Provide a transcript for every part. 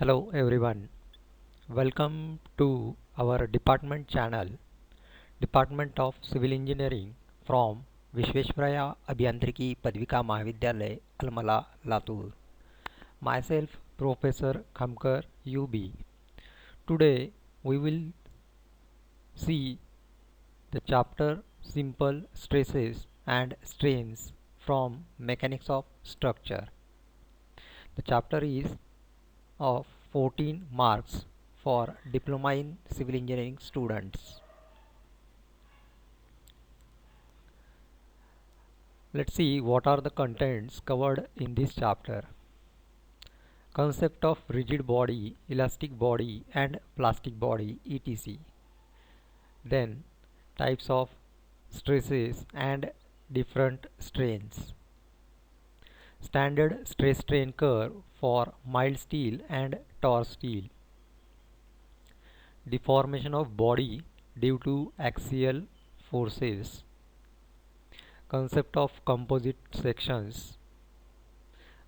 Hello everyone, welcome to our department channel, Department of Civil Engineering from Vishveshwaraya Abhiyantriki Padvika Mahavidyalaya, Almala, Latur. Myself, Professor Khamkar UB. Today we will see the chapter Simple Stresses and Strains from Mechanics of Structure. The chapter is of 14 marks for Diploma in Civil Engineering students. Let's see what are the contents covered in this chapter. Concept of rigid body, elastic body and plastic body etc. Then types of stresses and different strains. Standard stress strain curve for mild steel and tough steel. Deformation of body due to axial forces. Concept of composite sections.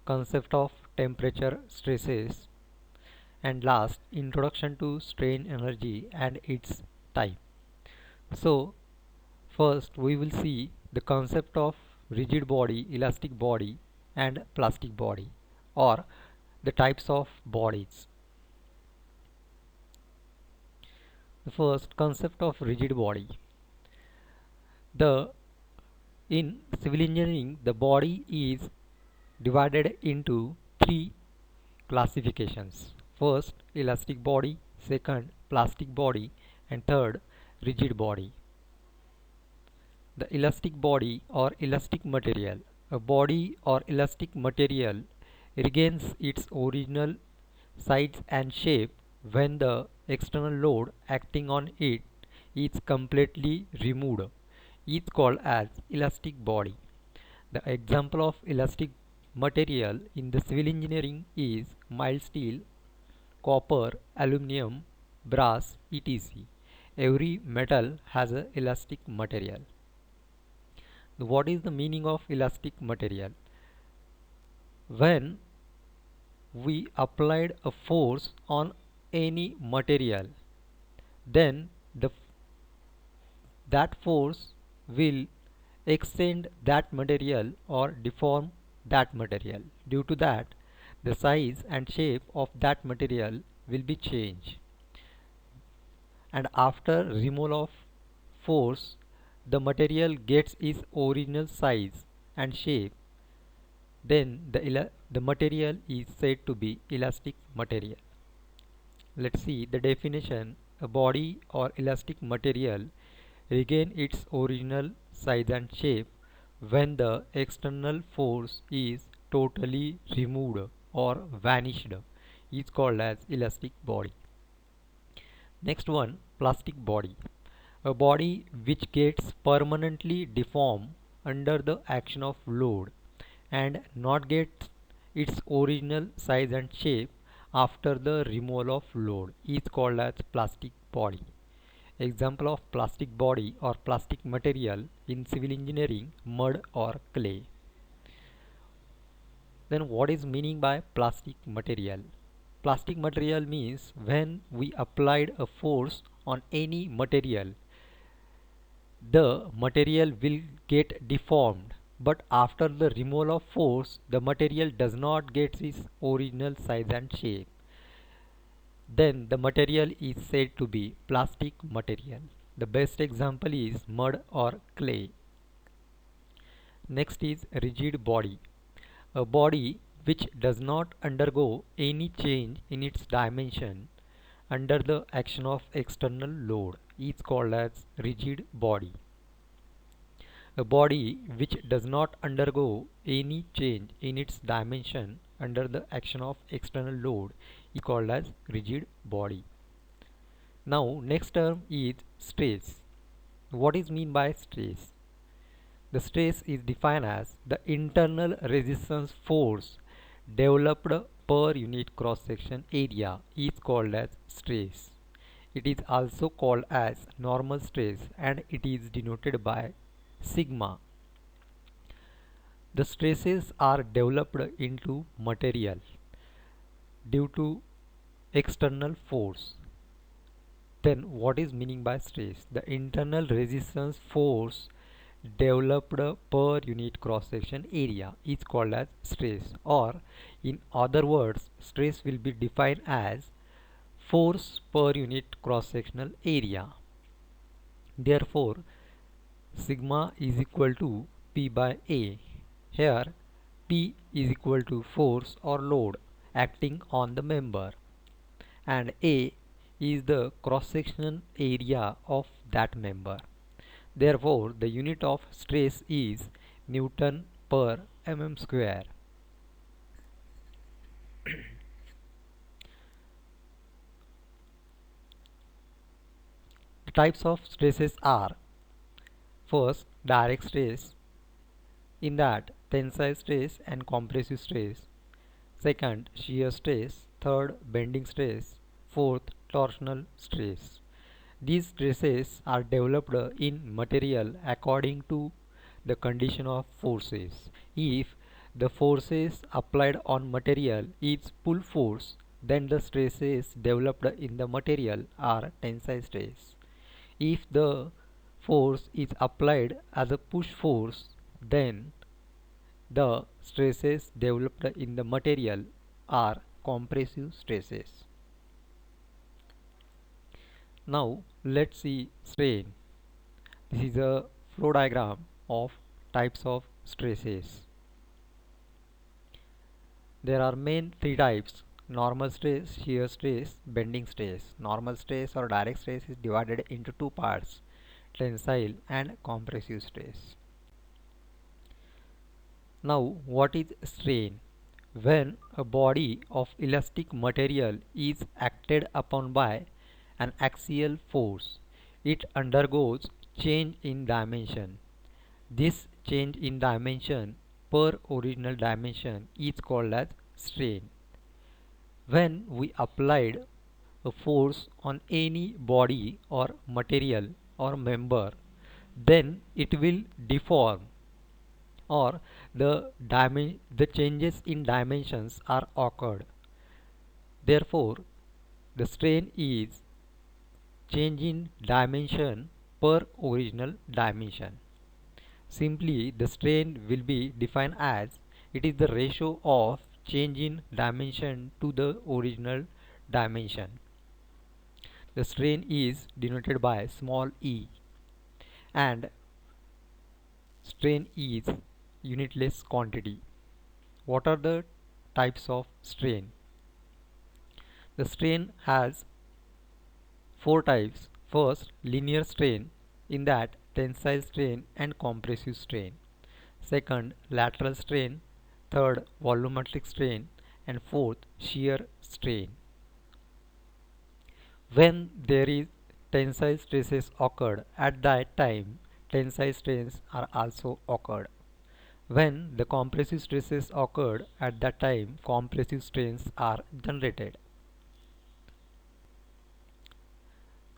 Concept of temperature stresses, and last introduction to strain energy and its type. So first we will see the concept of rigid body, elastic body and plastic body, or the types of bodies. The first concept of rigid body. The In civil engineering the body is divided into three classifications. First, elastic body, second, plastic body, and third, rigid body. The elastic body or elastic material. A body or elastic material regains its original size and shape when the external load acting on it is completely removed. Is called as elastic body. The example of elastic material in the civil engineering is mild steel, copper, aluminum, brass, etc. Every metal has a elastic material. What is the meaning of elastic material? When we applied a force on any material, then that force will extend that material or deform that material. Due to that, the size and shape of that material will be changed. And after removal of force, the material gets its original size and shape. Then the material is said to be elastic material. Let's see the definition. A body or elastic material regain its original size and shape when the external force is totally removed or vanished, is called as elastic body. Next one, plastic body. A body which gets permanently deformed under the action of load and not gets its original size and shape after the removal of load is called as plastic body. Example of plastic body or plastic material in civil engineering: mud or clay. Then what is meaning by plastic material? Plastic material means when we applied a force on any material, the material will get deformed, but after the removal of force the material does not get its original size and shape. Then the material is said to be plastic material. The best example is mud or clay. Next is rigid body. A body which does not undergo any change in its dimension under the action of external load is called as rigid body. A body which does not undergo any change in its dimension under the action of external load is called as rigid body. Now next term is stress. What is mean by stress? The stress is defined as the internal resistance force developed per unit cross section area is called as stress. It is also called as normal stress and it is denoted by sigma. The stresses are developed into material due to external force. Then what is meaning by stress? The internal resistance force developed per unit cross section area is called as stress, or in other words stress will be defined as force per unit cross sectional area. Therefore sigma is equal to P by A. Here P is equal to force or load acting on the member, and A is the cross-sectional area of that member. Therefore, the unit of stress is Newton per mm square. The types of stresses are: first, direct stress, in that tensile stress and compressive stress; second, shear stress; third, bending stress; fourth, torsional stress. These stresses are developed in material according to the condition of forces. If the forces applied on material is pull force, then the stresses developed in the material are tensile stress. If the force is applied as a push force, then the stresses developed in the material are compressive stresses. Now let's see strain. This is a flow diagram of types of stresses. There are main three types: normal stress, shear stress, bending stress. Normal stress or direct stress is divided into two parts: tensile and compressive stress. Now what is strain? When a body of elastic material is acted upon by an axial force, it undergoes change in dimension. This change in dimension per original dimension is called as strain. When we applied a force on any body or material or member, then it will deform, or the changes in dimensions are occurred. Therefore, the strain is change in dimension per original dimension. Simply, the strain will be defined as it is the ratio of change in dimension to the original dimension. The strain is denoted by small e, and strain is unitless quantity. What are the types of strain? The strain has four types. First, linear strain, in that tensile strain and compressive strain. Second, lateral strain. Third, volumetric strain. And fourth, shear strain. When there is tensile stresses occurred, at that time tensile strains are also occurred. When the compressive stresses occurred, at that time compressive strains are generated.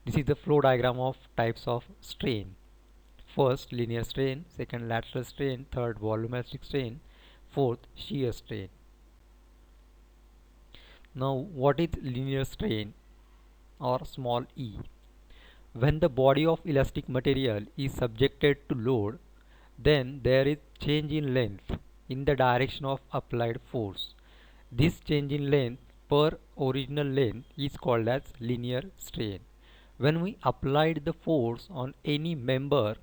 This is the flow diagram of types of strain. First, linear strain; second, lateral strain; third, volumetric strain; fourth, shear strain. Now what is linear strain or small e? When the body of elastic material is subjected to load, then there is change in length in the direction of applied force. This change in length per original length is called as linear strain. When we applied the force on any member,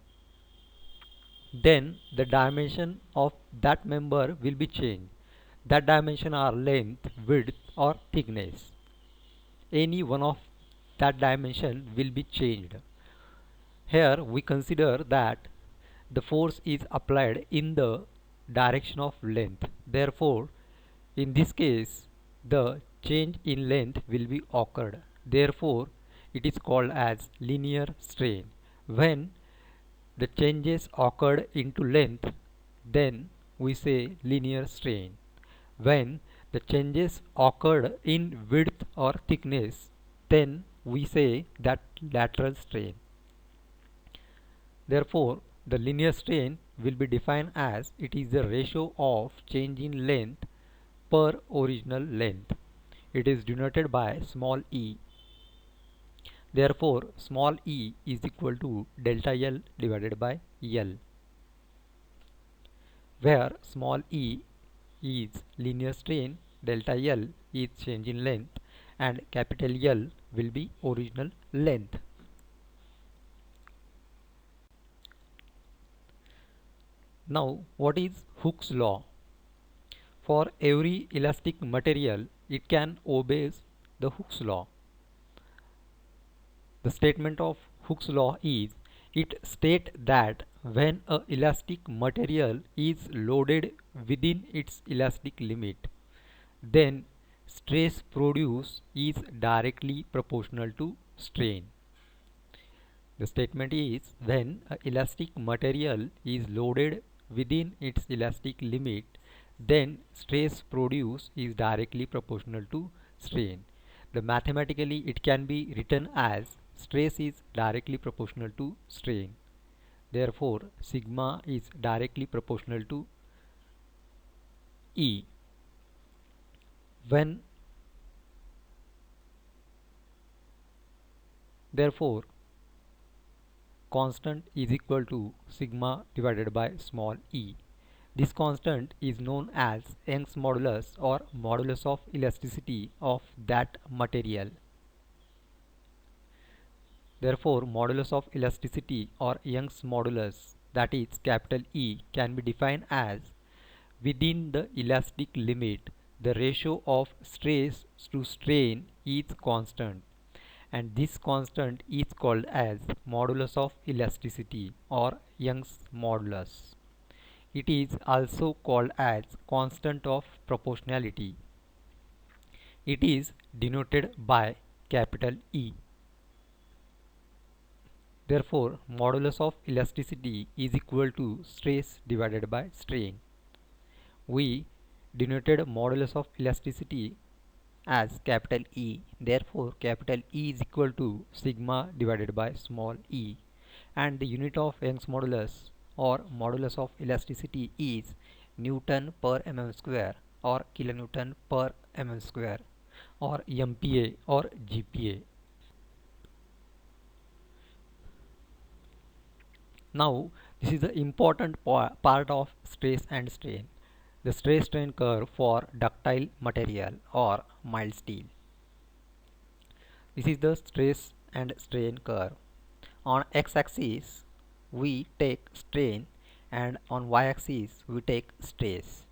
then the dimension of that member will be changed. That dimension are length, width or thickness. Any one of that dimension will be changed. Here we consider that the force is applied in the direction of length. Therefore, in this case, the change in length will be occurred. Therefore, it is called as linear strain. When the changes occurred into length, then we say linear strain. When the changes occurred in width or thickness, then we say that lateral strain. Therefore, the linear strain will be defined as it is the ratio of change in length per original length. it is denoted by small e. Therefore, small e is equal to delta L divided by L, where small e is linear strain, delta L is change in length, and capital L will be original length. Now, what is Hooke's law? For every elastic material, it can obey the Hooke's law. The statement of Hooke's law is, it states that when a elastic material is loaded within its elastic limit, then stress produced is directly proportional to strain. The statement is, when an elastic material is loaded within its elastic limit, then stress produced is directly proportional to strain. Mathematically, it can be written as stress is directly proportional to strain. Therefore, sigma is directly proportional to E. When therefore constant is equal to sigma divided by small e. This constant is known as Young's modulus or modulus of elasticity of that material. Therefore, modulus of elasticity or Young's modulus, that is capital E, can be defined as, within the elastic limit, the ratio of stress to strain is constant, and this constant is called as modulus of elasticity or Young's modulus. It is also called as constant of proportionality. It is denoted by capital E. Therefore, modulus of elasticity is equal to stress divided by strain. We denoted modulus of elasticity as capital E. Therefore, capital E is equal to sigma divided by small e, and the unit of Young's modulus or modulus of elasticity is Newton per mm square or kilonewton per mm square or MPa or GPa. Now, this is the important part of stress and strain. The stress strain curve for ductile material or mild steel. This is the stress and strain curve. On x-axis we take strain and on y-axis we take stress.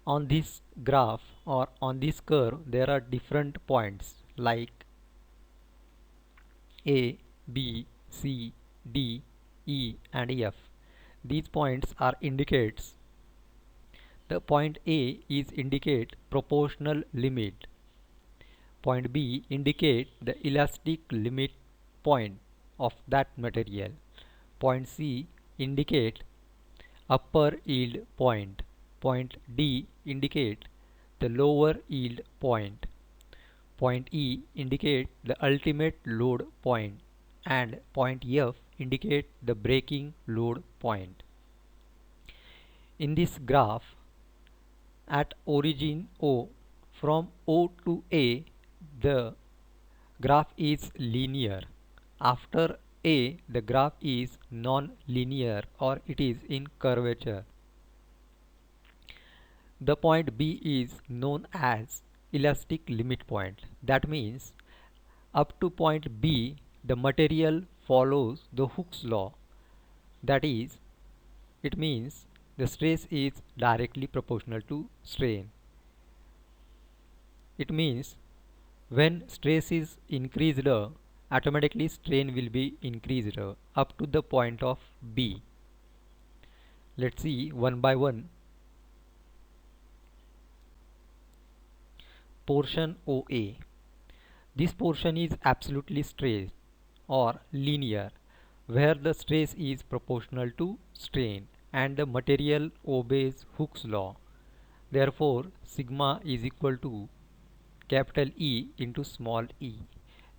On this graph or on this curve there are different points like A, B, C, D, E and F. These points are indicates. The point A is indicate proportional limit. Point B indicate the elastic limit point of that material. Point C indicate upper yield point. Point D indicate the lower yield point. Point E indicate the ultimate load point, and point F indicate the breaking load point. In this graph, at origin O, from O to A, the graph is linear. After A, the graph is non-linear or it is in curvature. The point B is known as elastic limit point. That means up to point B, the material follows the Hooke's law. That is, it means the stress is directly proportional to strain. It means when stress is increased, automatically strain will be increased up to the point of B. Let's see one by one. Portion OA. This portion is absolutely straight or linear, where the stress is proportional to strain and the material obeys Hooke's law. Therefore, sigma is equal to capital E into small e.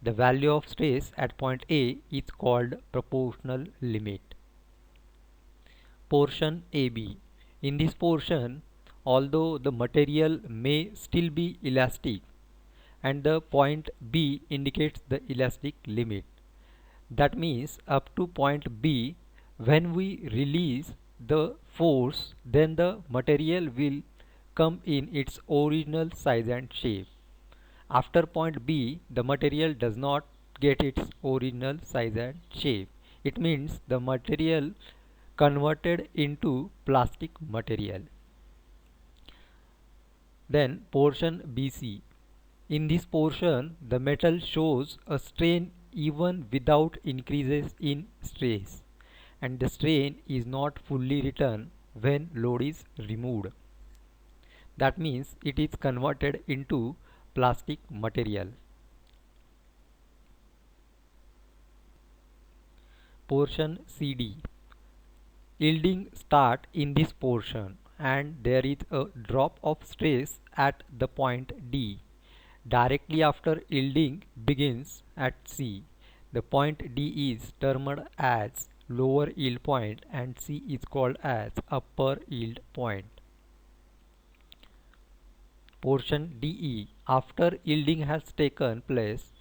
The value of stress at point A is called proportional limit. Portion AB. In this portion although the material may still be elastic, and the point B indicates the elastic limit. That means up to point B, when we release the force, then the material will come in its original size and shape. After point B, the material does not get its original size and shape. It means the material converted into plastic material. Then portion BC. In this portion, the metal shows a strain even without increases in stress, and the strain is not fully returned when load is removed. That means it is converted into plastic material. Portion CD. Yielding start in this portion, and there is a drop of stress at the point D. Directly after yielding begins at C. The point D is termed as lower yield point and C is called as upper yield point. Portion DE. After yielding has taken place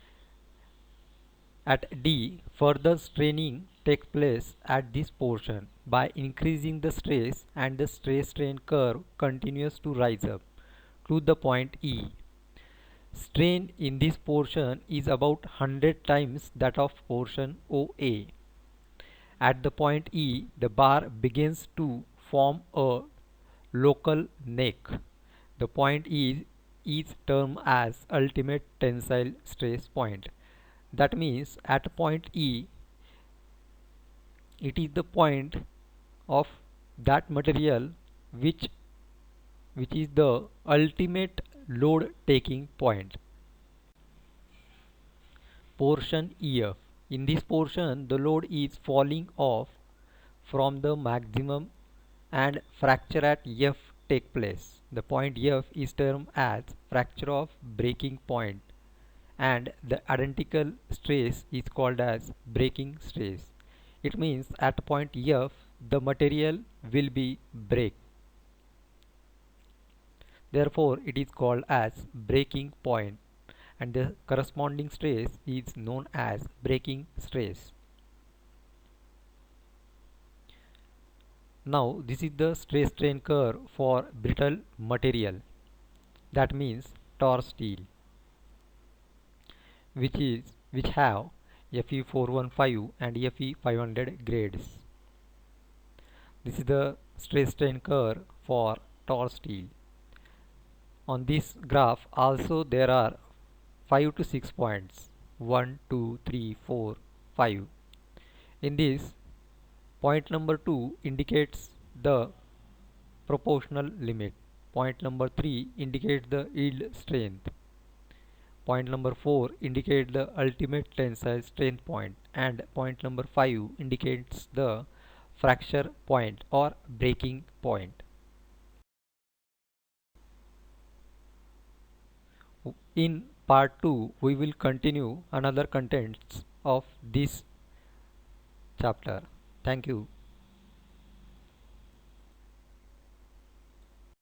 at D, further straining takes place at this portion by increasing the stress, and the stress strain curve continues to rise up to the point E. Strain in this portion is about 100 times that of portion OA. At the point E, the bar begins to form a local neck. The point E is termed as ultimate tensile stress point. That means at point E, it is the point of that material which is the ultimate load taking point. Portion EF. In this portion, the load is falling off from the maximum and fracture at F take place. The point F is termed as fracture of breaking point, and the identical stress is called as breaking stress. It means at point F, the material will be break. Therefore, it is called as breaking point, and the corresponding stress is known as breaking stress. Now, this is the stress strain curve for brittle material. That means tar steel, which have Fe415 and Fe500 grades. This is the stress strain curve for tar steel. On this graph also there are 5 to 6 points, 1, 2, 3, 4, 5. In this, point number 2 indicates the proportional limit. Point number 3 indicates the yield strength. Point number 4 indicates the ultimate tensile strength point, and point number 5 indicates the fracture point or breaking point. In part 2, we will continue another contents of this chapter. Thank you.